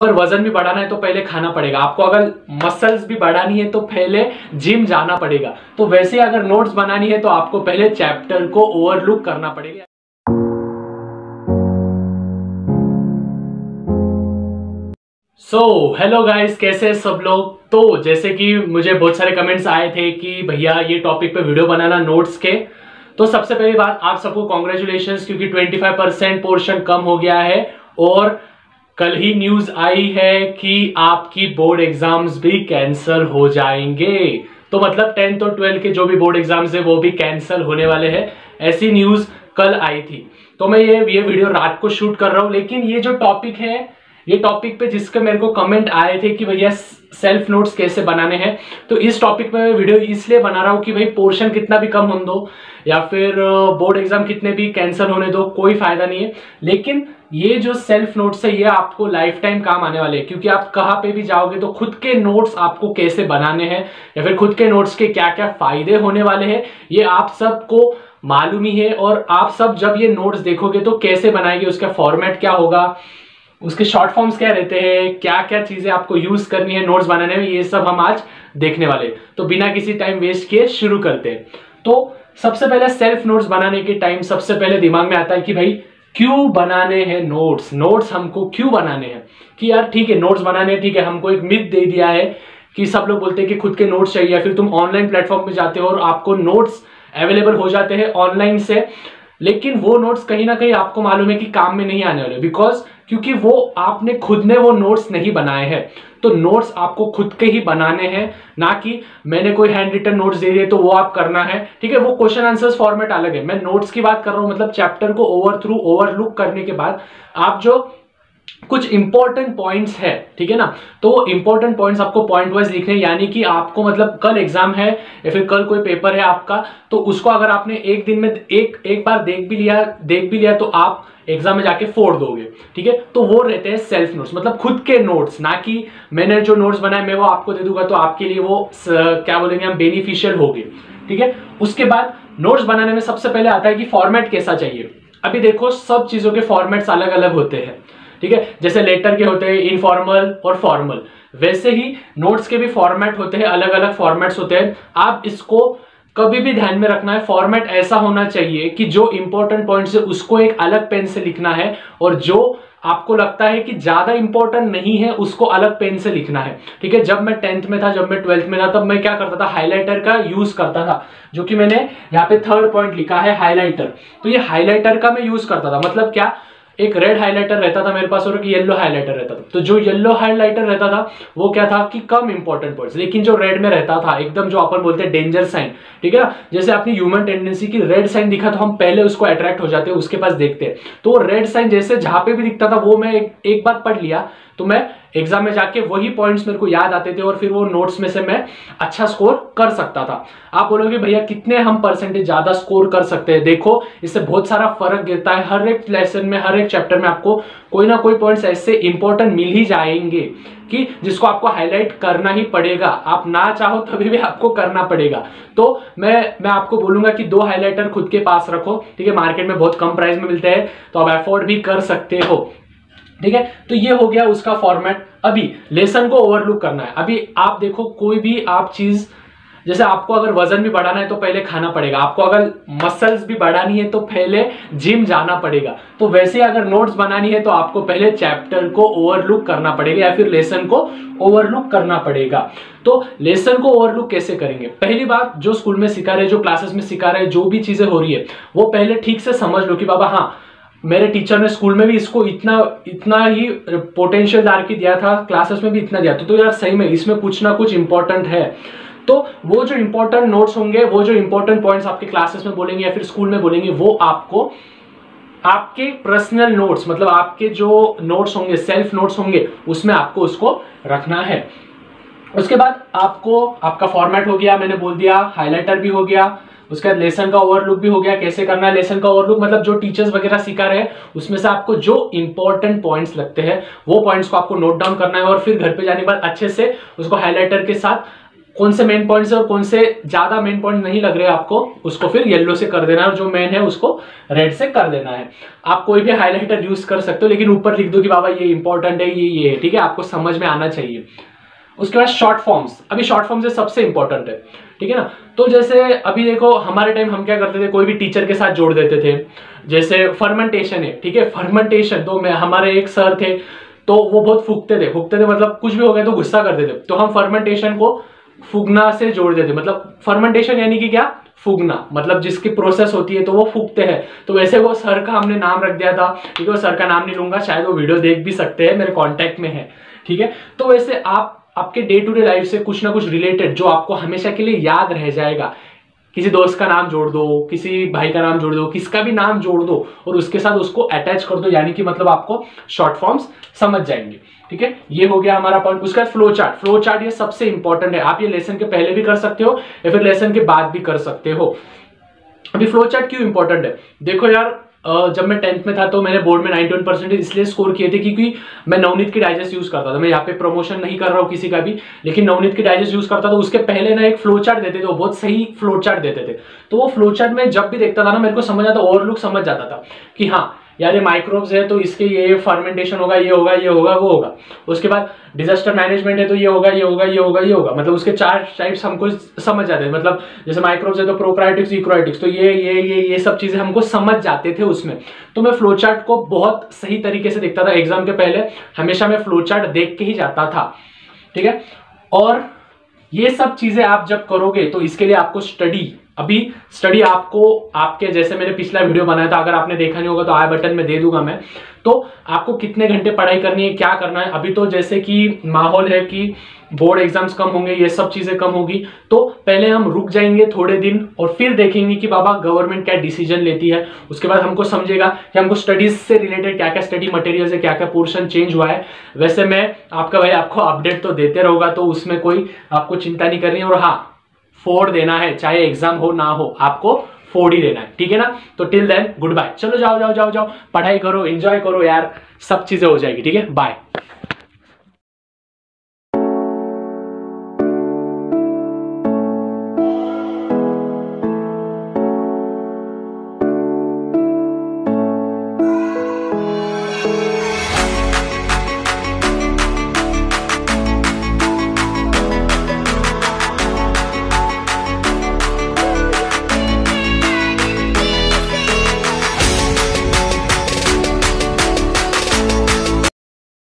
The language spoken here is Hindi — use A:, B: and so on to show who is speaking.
A: अगर वजन भी बढ़ाना है तो पहले खाना पड़ेगा आपको, अगर मसल्स भी बढ़ानी है तो पहले जिम जाना पड़ेगा। तो वैसे अगर नोट्स बनानी है तो आपको पहले चैप्टर को ओवरलुक करना पड़ेगा। हेलो गाइस, कैसे हैं सब लोग। तो जैसे कि मुझे बहुत सारे कमेंट्स आए थे कि भैया ये टॉपिक पे वीडियो बनाना नोट्स के। तो सबसे पहली बात, आप सबको कॉन्ग्रेचुलेशंस, क्योंकि 25% पोर्शन कम हो गया है और कल ही न्यूज आई है कि आपकी बोर्ड एग्जाम्स भी कैंसिल हो जाएंगे। तो मतलब 10th और 12th के जो भी बोर्ड एग्जाम्स है वो भी कैंसिल होने वाले हैं, ऐसी न्यूज कल आई थी। तो मैं ये वीडियो रात को शूट कर रहा हूं, लेकिन ये जो टॉपिक है, ये टॉपिक पे जिसके मेरे को कमेंट आए थे कि भैया सेल्फ नोट्स कैसे बनाने हैं, तो इस टॉपिक पे मैं वीडियो इसलिए बना रहा हूँ कि भाई पोर्शन कितना भी कम होने दो या फिर बोर्ड एग्जाम कितने भी कैंसिल होने दो, कोई फायदा नहीं है। लेकिन ये जो सेल्फ नोट्स है ये आपको लाइफ टाइम काम आने वाले हैं, क्योंकि आप कहाँ पे भी जाओगे तो खुद के नोट्स आपको कैसे बनाने हैं या फिर खुद के नोट्स के क्या क्या फायदे होने वाले हैं ये आप सबको मालूम ही है। और आप सब जब ये नोट्स देखोगे तो कैसे बनाएंगे, उसका फॉर्मेट क्या होगा, उसके शॉर्ट फॉर्म्स क्या रहते हैं, क्या क्या चीजें आपको यूज करनी है नोट्स बनाने में, ये सब हम आज देखने वाले। तो बिना किसी टाइम वेस्ट किए शुरू करते हैं। तो सबसे पहले सेल्फ नोट्स बनाने के टाइम सबसे पहले दिमाग में आता है कि भाई क्यों बनाने हैं नोट्स, नोट्स हमको क्यों बनाने हैं। कि यार ठीक है नोट्स बनाने हैं, ठीक है, हमको एक मिथ दे दिया है कि सब लोग बोलते हैं कि खुद के नोट्स चाहिए, या फिर तुम ऑनलाइन प्लेटफॉर्म पे जाते हो और आपको नोट्स अवेलेबल हो जाते हैं ऑनलाइन से, लेकिन वो नोट्स कहीं ना कहीं आपको मालूम है कि काम में नहीं आने वाले, बिकॉज क्योंकि वो आपने खुद ने वो नोट्स नहीं बनाए हैं। तो नोट्स आपको खुद के ही बनाने हैं, ना कि मैंने कोई हैंड रिटन नोट्स दे दिए तो वो आप करना है। ठीक है, वो क्वेश्चन आंसर्स फॉर्मेट अलग है, मैं नोट्स की बात कर रहा हूं, मतलब चैप्टर को ओवरलुक करने के बाद आप जो कुछ इंपॉर्टेंट पॉइंट्स है, ठीक है ना, तो वो इंपॉर्टेंट पॉइंट्स आपको पॉइंट वाइज लिखने, यानी कि आपको मतलब कल एग्जाम है या फिर कल कोई पेपर है आपका, तो उसको अगर आपने एक दिन में एक बार देख भी लिया तो आप एग्जाम में जाके फोड़ दोगे। ठीक है, तो वो रहते हैं सेल्फ नोट्स, मतलब खुद के नोट्स, ना कि मैंने जो नोट्स बनाए मैं वो आपको दे दूंगा तो आपके लिए वो क्या बोलेंगे हम, बेनिफिशियल होगी। ठीक है, उसके बाद नोट्स बनाने में सबसे पहले आता है कि फॉर्मेट कैसा चाहिए। अभी देखो सब चीजों के फॉर्मेट्स अलग अलग होते हैं, ठीक है, जैसे लेटर के होते हैं इनफॉर्मल और फॉर्मल, वैसे ही नोट्स के भी फॉर्मेट होते हैं, अलग अलग फॉर्मेट्स होते हैं। आप इसको कभी भी ध्यान में रखना है, फॉर्मेट ऐसा होना चाहिए कि जो इंपॉर्टेंट पॉइंट्स है उसको एक अलग पेन से लिखना है, और जो आपको लगता है कि ज्यादा इंपॉर्टेंट नहीं है उसको अलग पेन से लिखना है। ठीक है, जब मैं 10th में था, जब मैं 12th में था, तब मैं क्या करता था, हाइलाइटर का यूज करता था, जो कि मैंने यहाँ पे 3rd पॉइंट लिखा है, हाइलाइटर। तो ये हाइलाइटर का मैं यूज करता था, मतलब क्या, एक रेड हाइलाइटर रहता था मेरे पास और एक येलो हाइलाइटर रहता था। तो जो येलो हाइलाइटर रहता था वो क्या था कि कम इंपॉर्टेंट पॉइंट्स, लेकिन जो रेड में रहता था एकदम, जो अपन बोलते हैं डेंजर साइन, ठीक है ना, जैसे अपनी ह्यूमन टेंडेंसी की रेड साइन दिखा तो हम पहले उसको अट्रैक्ट हो जाते हैं, उसके पास देखते हैं। तो वो रेड साइन जैसे जहां पे भी दिखता था वो मैं एक बार पढ़ लिया तो मैं एग्जाम में जाके वही पॉइंट्स मेरे को याद आते थे और फिर वो नोट्स में से मैं अच्छा स्कोर कर सकता था। आप बोलोगे भैया कितने हम परसेंटेज ज्यादा स्कोर कर सकते हैं, देखो इससे बहुत सारा फर्क गिरता है। हर एक लेसन में, हर एक चैप्टर में आपको कोई ना कोई पॉइंट्स ऐसे इंपॉर्टेंट मिल ही जाएंगे कि जिसको आपको हाईलाइट करना ही पड़ेगा, आप ना चाहो तभी भी आपको करना पड़ेगा। तो मैं आपको बोलूंगा कि 2 हाईलाइटर खुद के पास रखो, ठीक है, मार्केट में बहुत कम प्राइस में मिलते हैं तो आप अफोर्ड भी कर सकते हो। ठीक है, तो ये हो गया उसका फॉर्मेट। अभी लेसन को ओवरलुक करना है। अभी आप देखो कोई भी आप चीज, जैसे आपको अगर वजन भी बढ़ाना है तो पहले खाना पड़ेगा, आपको अगर मसल्स भी बढ़ानी है तो पहले जिम जाना पड़ेगा। तो वैसे अगर नोट्स बनानी है तो आपको पहले चैप्टर को ओवरलुक करना पड़ेगा या फिर लेसन को ओवरलुक करना पड़ेगा। तो लेसन को ओवरलुक कैसे करेंगे, पहली बात जो स्कूल में सिखा रहे, जो क्लासेस में सिखा रहे, जो भी चीजें हो रही है वो पहले ठीक से समझ लो कि बाबा हाँ मेरे टीचर ने स्कूल में भी इसको इतना ही पोटेंशियल डाल के दिया था, क्लासेस में भी इतना दिया था, तो यार सही में इसमें कुछ ना कुछ इंपॉर्टेंट है। तो वो जो इंपॉर्टेंट नोट्स होंगे, वो जो इंपॉर्टेंट पॉइंट्स आपके क्लासेस में बोलेंगे या फिर स्कूल में बोलेंगे, वो आपको आपके पर्सनल नोट्स, मतलब आपके जो नोट्स होंगे, सेल्फ नोट्स होंगे, उसमें आपको उसको रखना है। उसके बाद आपको आपका फॉर्मेट हो गया, मैंने बोल दिया, हाइलाइटर भी हो गया, उसके बाद लेसन का ओवरलुक भी हो गया। कैसे करना है लेसन का ओवरलुक, मतलब जो टीचर्स वगैरह सिखा रहे हैं उसमें से आपको जो इंपॉर्टेंट पॉइंट्स लगते हैं वो पॉइंट्स को आपको नोट डाउन करना है और फिर घर पे जाने के बाद अच्छे से उसको हाइलाइटर के साथ कौन से मेन पॉइंट्स है और कौन से ज्यादा मेन पॉइंट नहीं लग रहे आपको, उसको फिर येलो से कर देना है और जो मेन है उसको रेड से कर देना है। आप कोई भी हाईलाइटर यूज कर सकते हो, लेकिन ऊपर लिख दो कि बाबा ये इंपॉर्टेंट है, ये है, ठीक है, आपको समझ में आना चाहिए। उसके बाद शॉर्ट फॉर्म्स, अभी शॉर्ट फॉर्म्स सबसे इंपॉर्टेंट है, ठीक है ना। तो जैसे अभी देखो हमारे टाइम हम क्या करते थे, कोई भी टीचर के साथ जोड़ देते थे, जैसे फर्मेंटेशन है, ठीक है, फर्मेंटेशन, तो हमारे एक सर थे तो वो बहुत फूकते थे मतलब कुछ भी हो गया तो गुस्सा करते थे, तो हम फर्मेंटेशन को फूकना से जोड़ देते, मतलब फर्मेंटेशन यानी कि क्या, फूकना, मतलब जिसकी प्रोसेस होती है तो वो फूकते हैं। तो वैसे वो सर का हमने नाम रख दिया था, ठीक है, वो सर का नाम नहीं लूंगा, शायद वो वीडियो देख भी सकते हैं, मेरे कॉन्टेक्ट में है, ठीक है। तो वैसे आप आपके डे टू डे लाइफ से कुछ ना कुछ रिलेटेड जो आपको हमेशा के लिए याद रह जाएगा, किसी दोस्त का नाम जोड़ दो, किसी भाई का नाम जोड़ दो, किसका भी नाम जोड़ दो और उसके साथ उसको अटैच कर दो, यानी कि मतलब आपको शॉर्ट फॉर्म्स समझ जाएंगे, ठीक है। ये हो गया हमारा पॉइंट। उसका फ्लो चार्ट, फ्लो चार्ट ये सबसे इंपॉर्टेंट है, आप ये लेसन के पहले भी कर सकते हो या फिर लेसन के बाद भी कर सकते हो। अभी फ्लो चार्ट क्यों इंपॉर्टेंट है, देखो यार, जब मैं 10th में था तो मैंने बोर्ड में 91% इसलिए स्कोर किए थे क्योंकि मैं नवनीत की डाइजेस्ट यूज करता था। मैं यहाँ पे प्रमोशन नहीं कर रहा हूँ किसी का भी, लेकिन नवनीत की डाइजेस्ट यूज करता था। उसके पहले ना एक फ्लो चार्ट देते थे, वो बहुत सही फ्लो चार्ट देते थे। तो वो फ्लो चार्ट में जब भी देखता था ना, मेरे को समझ आता, और लोग समझ जाता था कि हाँ यार ये माइक्रोब्स है तो इसके ये फर्मेंटेशन होगा, ये होगा, ये होगा, वो होगा। उसके बाद डिजास्टर मैनेजमेंट है तो ये होगा, ये होगा, ये होगा, ये होगा, मतलब उसके 4 टाइप्स हमको समझ जाते हैं। मतलब जैसे माइक्रोब्स है तो प्रोकार्योटिक्स, यूकैरियोटिक्स, तो ये सब चीजें हमको समझ जाते थे उसमें। तो मैं फ्लो चार्ट को बहुत सही तरीके से देखता था। एग्जाम के पहले हमेशा मैं फ्लो चार्ट देख के ही जाता था, ठीक है। और ये सब चीजें आप जब करोगे तो इसके लिए आपको स्टडी आपको, आपके जैसे मैंने पिछला वीडियो बनाया था, अगर आपने देखा नहीं होगा तो आई बटन में दे दूंगा मैं, तो आपको कितने घंटे पढ़ाई करनी है, क्या करना है। अभी तो जैसे कि माहौल है कि बोर्ड एग्जाम्स कम होंगे, ये सब चीजें कम होगी, तो पहले हम रुक जाएंगे थोड़े दिन और फिर देखेंगे कि बाबा गवर्नमेंट क्या डिसीजन लेती है। उसके बाद हमको समझेगा कि हमको स्टडीज से रिलेटेड क्या क्या स्टडी मटेरियल है, क्या क्या पोर्शन चेंज हुआ है। वैसे मैं आपका भाई आपको अपडेट तो देते रहूंगा, तो उसमें कोई आपको चिंता नहीं करनी है। और हाँ, 4 देना है, चाहे एग्जाम हो ना हो, आपको 4 ही देना है, ठीक है ना। तो टिल देन गुड बाय, चलो जाओ जाओ जाओ जाओ, पढ़ाई करो, एंजॉय करो यार, सब चीजें हो जाएगी, ठीक है, बाय।